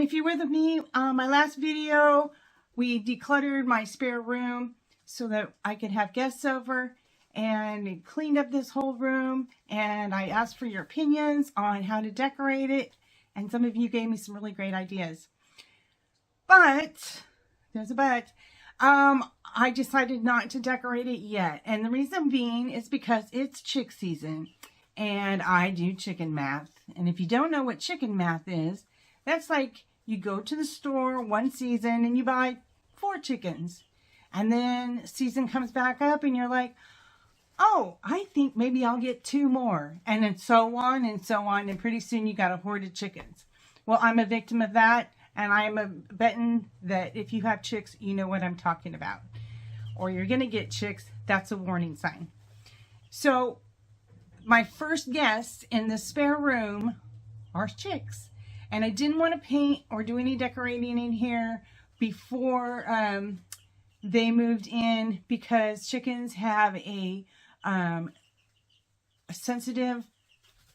if you're with me, my last video, we decluttered my spare room so that I could have guests over, and cleaned up this whole room, and I asked for your opinions on how to decorate it, and some of you gave me some really great ideas. But, there's a but, I decided not to decorate it yet, and the reason being is because it's chick season, and I do chicken math. And if you don't know what chicken math is, that's like you go to the store one season and you buy 4 chickens. And then season comes back up and you're like, oh, I think maybe I'll get 2 more. And then so on and so on. And pretty soon you got a horde of chickens. Well, I'm a victim of that. And I'm betting that if you have chicks, you know what I'm talking about. Or you're going to get chicks. That's a warning sign. So my first guests in the spare room are chicks. And I didn't want to paint or do any decorating in here before they moved in, because chickens have a sensitive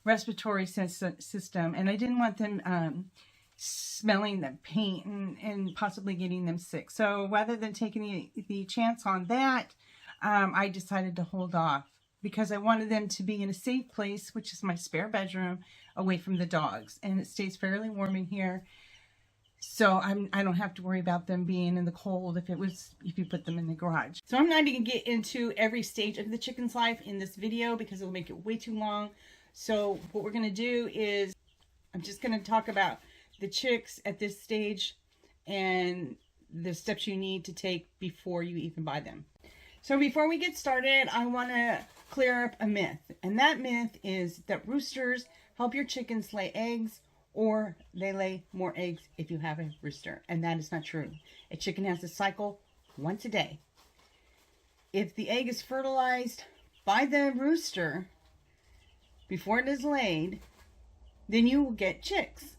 respiratory system, and I didn't want them smelling the paint and possibly getting them sick. So rather than taking the chance on that, I decided to hold off, because I wanted them to be in a safe place, which is my spare bedroom, away from the dogs. And it stays fairly warm in here, so I don't have to worry about them being in the cold if you put them in the garage. So I'm not going to get into every stage of the chicken's life in this video, because it'll make it way too long. So what we're going to do is I'm just going to talk about the chicks at this stage and the steps you need to take before you even buy them. So before we get started, I want to clear up a myth. And that myth is that roosters help your chickens lay eggs, or they lay more eggs if you have a rooster. And that is not true. A chicken has to cycle once a day. If the egg is fertilized by the rooster before it is laid, then you will get chicks.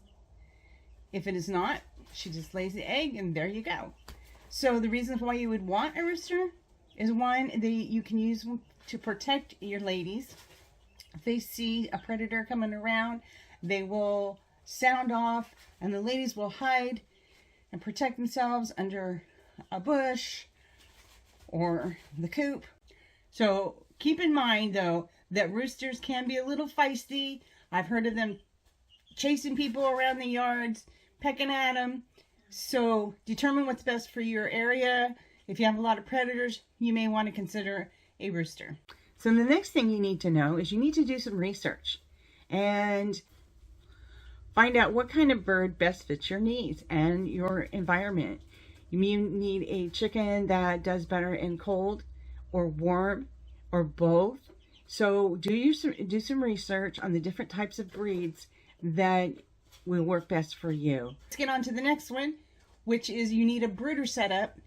If it is not, she just lays the egg and there you go. So the reason why you would want a rooster is, one, you can use them to protect your ladies. If they see a predator coming around, they will sound off and the ladies will hide and protect themselves under a bush or the coop. So keep in mind, though, that roosters can be a little feisty. I've heard of them chasing people around the yards, pecking at them. So determine what's best for your area. If you have a lot of predators, you may want to consider a rooster. So the next thing you need to know is you need to do some research and find out what kind of bird best fits your needs and your environment. You need a chicken that does better in cold or warm or both. So do some research on the different types of breeds that will work best for you. Let's get on to the next one, which is you need a brooder setup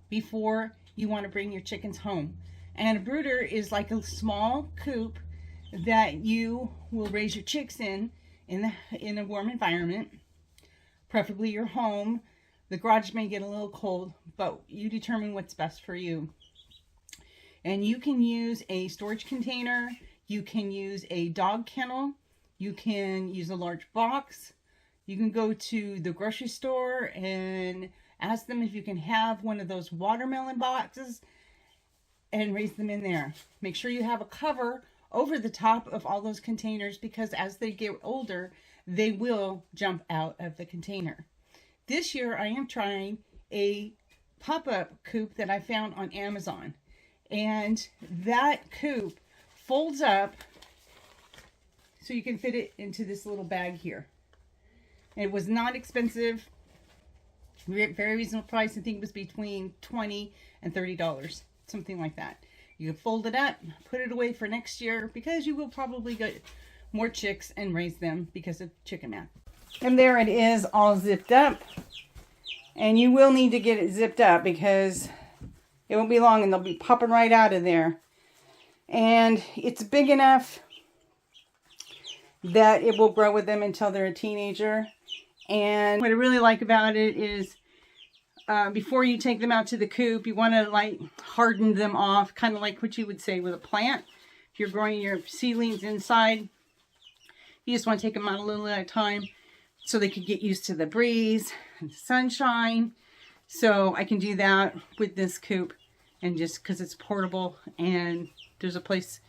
before you want to bring your chickens home. And a brooder is like a small coop that you will raise your chicks in a warm environment, preferably your home. The garage may get a little cold, but you determine what's best for you. And you can use a storage container, you can use a dog kennel, you can use a large box, you can go to the grocery store and ask them if you can have one of those watermelon boxes and raise them in there. Make sure you have a cover over the top of all those containers, because as they get older, they will jump out of the container. This year, I am trying a pop-up coop that I found on Amazon. And that coop folds up so you can fit it into this little bag here. And it was not expensive. Very reasonable price. I think it was between $20 and $30. Something like that. You can fold it up, put it away for next year, because you will probably get more chicks and raise them because of chicken math. And there it is, all zipped up. And you will need to get it zipped up, because it won't be long and they'll be popping right out of there. And it's big enough that it will grow with them until they're a teenager. And what I really like about it is before you take them out to the coop, you want to like harden them off, kind of like what you would say with a plant. If you're growing your seedlings inside, you just want to take them out a little at a time, so they could get used to the breeze and the sunshine. So I can do that with this coop, and just because it's portable and there's a place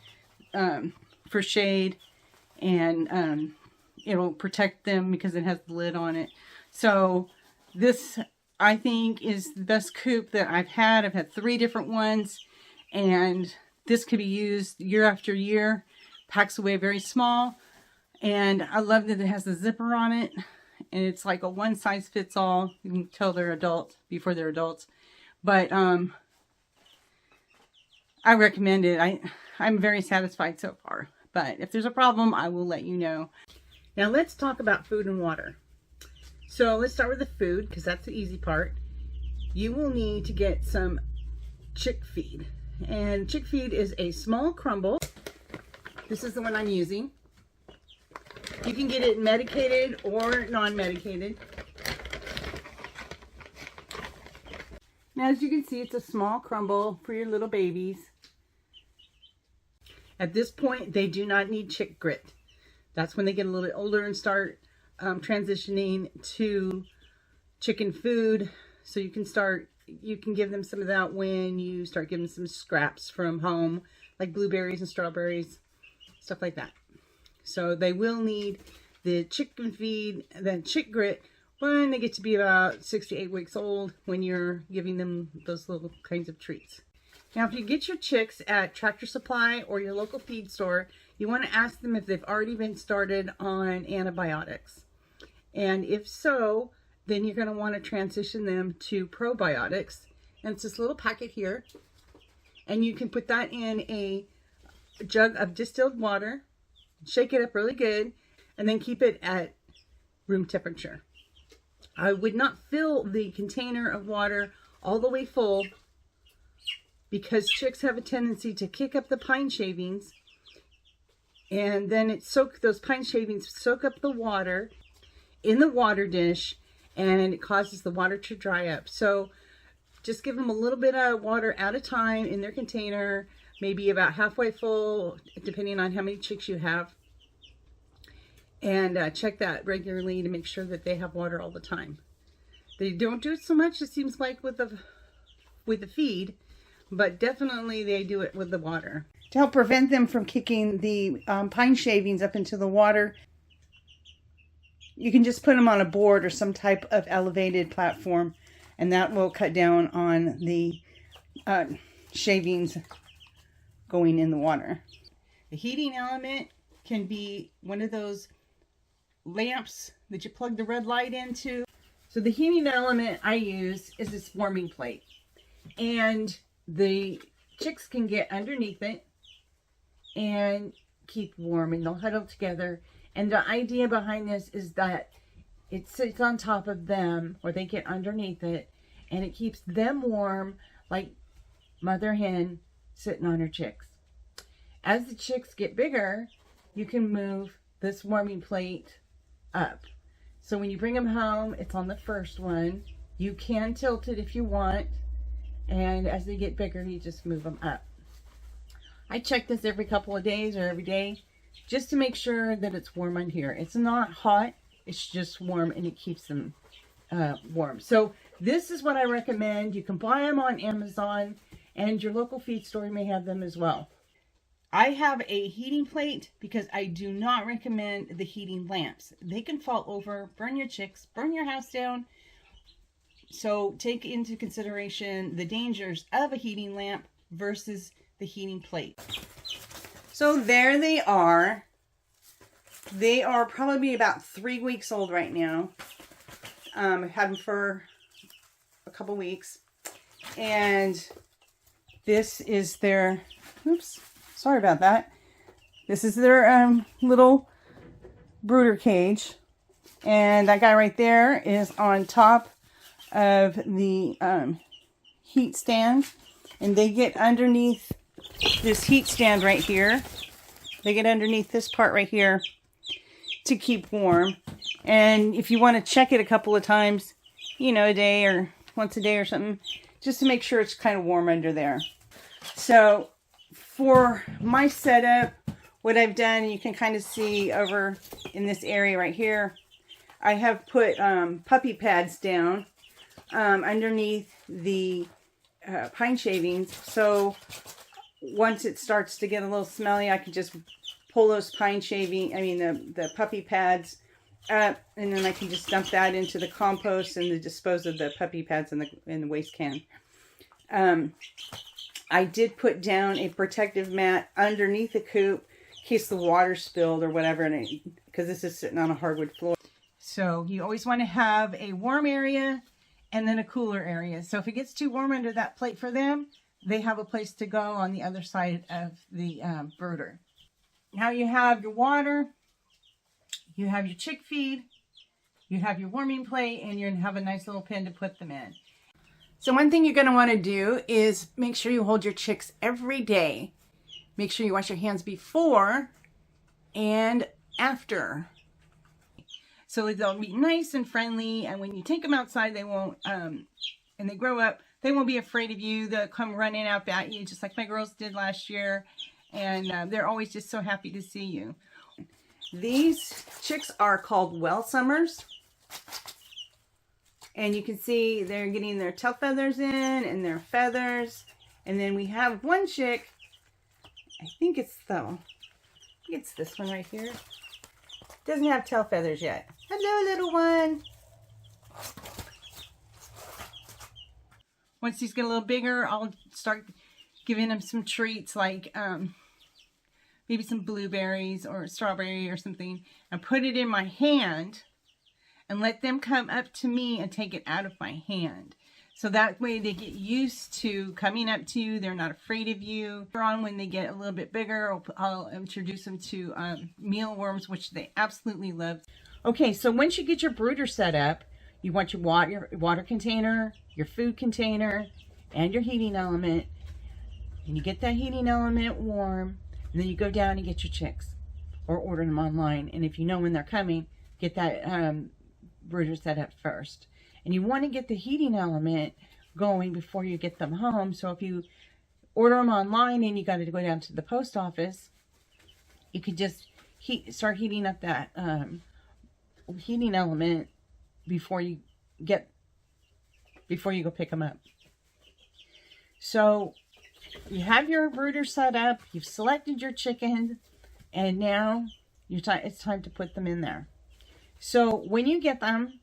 for shade, and it'll protect them because it has the lid on it. So this, I think, is the best coop that I've had. I've had 3 different ones, and this could be used year after year. Packs away very small, and I love that it has a zipper on it, and it's like a one size fits all. You can tell they're adults before they're adults, but I recommend it. I'm very satisfied so far, but if there's a problem, I will let you know. Now let's talk about food and water. So let's start with the food, because that's the easy part. You will need to get some chick feed, and chick feed is a small crumble. This is the one I'm using. You can get it medicated or non-medicated. Now, as you can see, it's a small crumble for your little babies. At this point, they do not need chick grit. That's when they get a little bit older and start transitioning to chicken food. So you can give them some of that when you start giving them some scraps from home, like blueberries and strawberries, stuff like that. So they will need the chicken feed, the chick grit, when they get to be about 6 to 8 weeks old, when you're giving them those little kinds of treats. Now, if you get your chicks at Tractor Supply or your local feed store, you want to ask them if they've already been started on antibiotics. And if so, then you're going to want to transition them to probiotics. And it's this little packet here. And you can put that in a jug of distilled water, shake it up really good, and then keep it at room temperature. I would not fill the container of water all the way full, because chicks have a tendency to kick up the pine shavings, and then those pine shavings soak up the water in the water dish, and it causes the water to dry up. So just give them a little bit of water at a time in their container, maybe about halfway full, depending on how many chicks you have. And check that regularly to make sure that they have water all the time. They don't do it so much, it seems like, with the feed, but definitely they do it with the water. To help prevent them from kicking the pine shavings up into the water, you can just put them on a board or some type of elevated platform, and that will cut down on the shavings going in the water. The heating element can be one of those lamps that you plug the red light into. So the heating element I use is this warming plate, and the chicks can get underneath it and keep warm, and they'll huddle together. And the idea behind this is that it sits on top of them, or they get underneath it, and it keeps them warm, like mother hen sitting on her chicks. As the chicks get bigger, you can move this warming plate up. So when you bring them home, it's on the first one. You can tilt it if you want, and as they get bigger, you just move them up. I check this every couple of days or every day, just to make sure that it's warm on here. It's not hot, it's just warm, and it keeps them warm. So this is what I recommend. You can buy them on Amazon, and your local feed store may have them as well. I have a heating plate because I do not recommend the heating lamps. They can fall over, burn your chicks, burn your house down. So take into consideration the dangers of a heating lamp versus the heating plate. So there they are. They are probably about 3 weeks old right now. I've had them for a couple weeks. And this is their, oops, sorry about that. This is their little brooder cage. And that guy right there is on top of the heat stand. And they get underneath this heat stand right here. They get underneath this part right here to keep warm. And if you want to check it a couple of times, you know, a day or once a day or something, just to make sure it's kind of warm under there. So for my setup, what I've done, you can kind of see over in this area right here, I have put puppy pads down underneath the pine shavings. So once it starts to get a little smelly, I can just pull those the puppy pads up, and then I can just dump that into the compost and dispose of the puppy pads in the waste can. I did put down a protective mat underneath the coop in case the water spilled or whatever, because this is sitting on a hardwood floor. So you always want to have a warm area and then a cooler area. So if it gets too warm under that plate for them, they have a place to go on the other side of the brooder. Now you have your water, you have your chick feed, you have your warming plate, and you're going to have a nice little pen to put them in. So one thing you're going to want to do is make sure you hold your chicks every day. Make sure you wash your hands before and after. So they'll be nice and friendly, and when you take them outside, they won't, and they grow up, they won't be afraid of you. They'll come running out at you, just like my girls did last year, and they're always just so happy to see you. These chicks are called Welsumers, and you can see they're getting their tail feathers in and their feathers, and then we have one chick, I think it's this one right here. Doesn't have tail feathers yet. Hello, little one. Once these get a little bigger, I'll start giving them some treats like maybe some blueberries or strawberry or something, and put it in my hand and let them come up to me and take it out of my hand. So that way they get used to coming up to you. They're not afraid of you. Later on, when they get a little bit bigger, I'll introduce them to mealworms, which they absolutely love. Okay, so once you get your brooder set up, you want your water container, your food container, and your heating element. And you get that heating element warm, and then you go down and get your chicks or order them online. And if you know when they're coming, get that brooder set up first. And you want to get the heating element going before you get them home. So if you order them online and you got to go down to the post office, you could just start heating up that heating element before you go pick them up. So you have your brooder set up, you've selected your chicken, and now it's time to put them in there. So when you get them,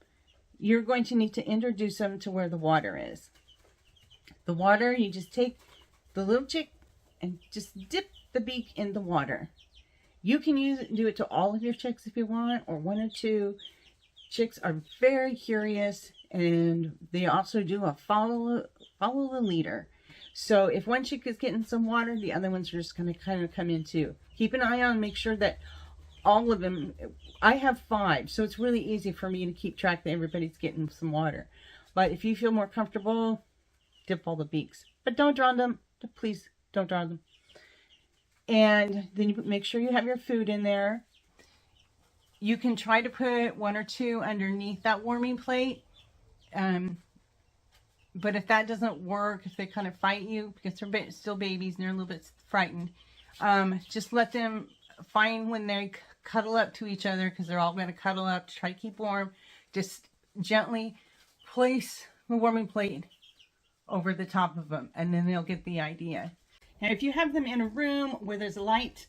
you're going to need to introduce them to where the water is. The water, you just take the little chick and just dip the beak in the water. You can do it to all of your chicks if you want, or one or two. Chicks are very curious, and they also do a follow the leader. So if one chick is getting some water, the other ones are just going to kind of come in too. Keep an eye on, make sure that all of them, I have 5, so it's really easy for me to keep track that everybody's getting some water. But if you feel more comfortable, dip all the beaks. But don't drown them. Please don't drown them. And then you make sure you have your food in there. You can try to put 1 or 2 underneath that warming plate. But if that doesn't work, if they kind of fight you, because they're still babies and they're a little bit frightened, just let them find when they cuddle up to each other, because they're all going to cuddle up to try to keep warm. Just gently place the warming plate over the top of them, and then they'll get the idea. Now, if you have them in a room where there's a light,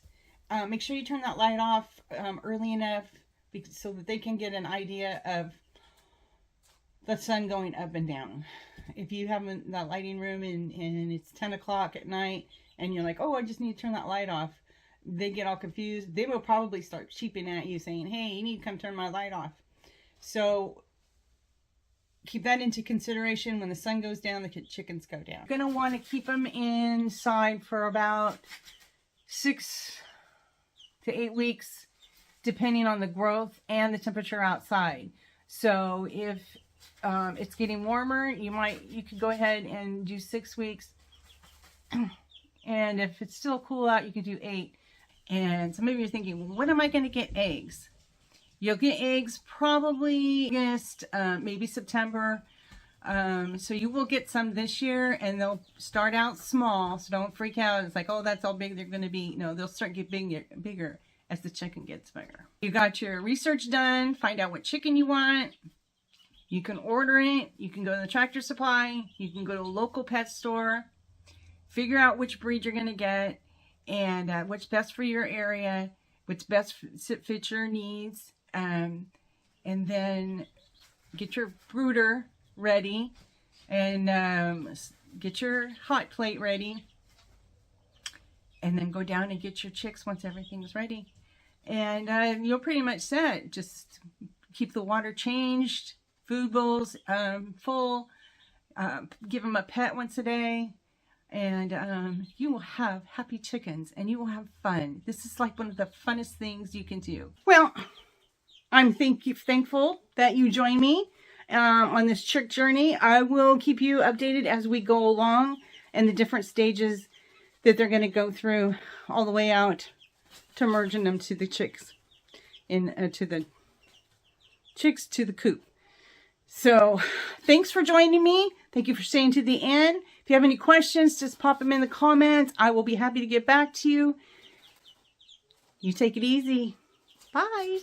make sure you turn that light off early enough so that they can get an idea of the sun going up and down. If you have that lighting room and it's 10 o'clock at night and you're like, oh, I just need to turn that light off, they get all confused. They will probably start cheeping at you saying, hey, you need to come turn my light off. So keep that into consideration. When the sun goes down, the chickens go down. You're going to want to keep them inside for about 6 to 8 weeks, depending on the growth and the temperature outside. So if it's getting warmer, you could go ahead and do 6 weeks. And if it's still cool out, you could do 8. And some of you are thinking, well, when am I going to get eggs? You'll get eggs probably August, maybe September. So you will get some this year, and they'll start out small. So don't freak out. It's like, oh, that's how big they're going to be. No, they'll start getting bigger as the chicken gets bigger. You got your research done, find out what chicken you want. You can order it. You can go to the Tractor Supply. You can go to a local pet store. Figure out which breed you're going to get and what's best for your area, what's best fit your needs. And then get your brooder ready and get your hot plate ready. And then go down and get your chicks once everything's ready. And you're pretty much set. Just keep the water changed, food bowls full, give them a pet once a day, and you will have happy chickens and you will have fun. This is like one of the funnest things you can do. Well, I'm thankful that you join me on this chick journey. I will keep you updated as we go along and the different stages that they're going to go through all the way out to merging them to the chicks to the coop. So thanks for joining me. Thank you for staying to the end. If you have any questions, just pop them in the comments. I will be happy to get back to you. You take it easy. Bye.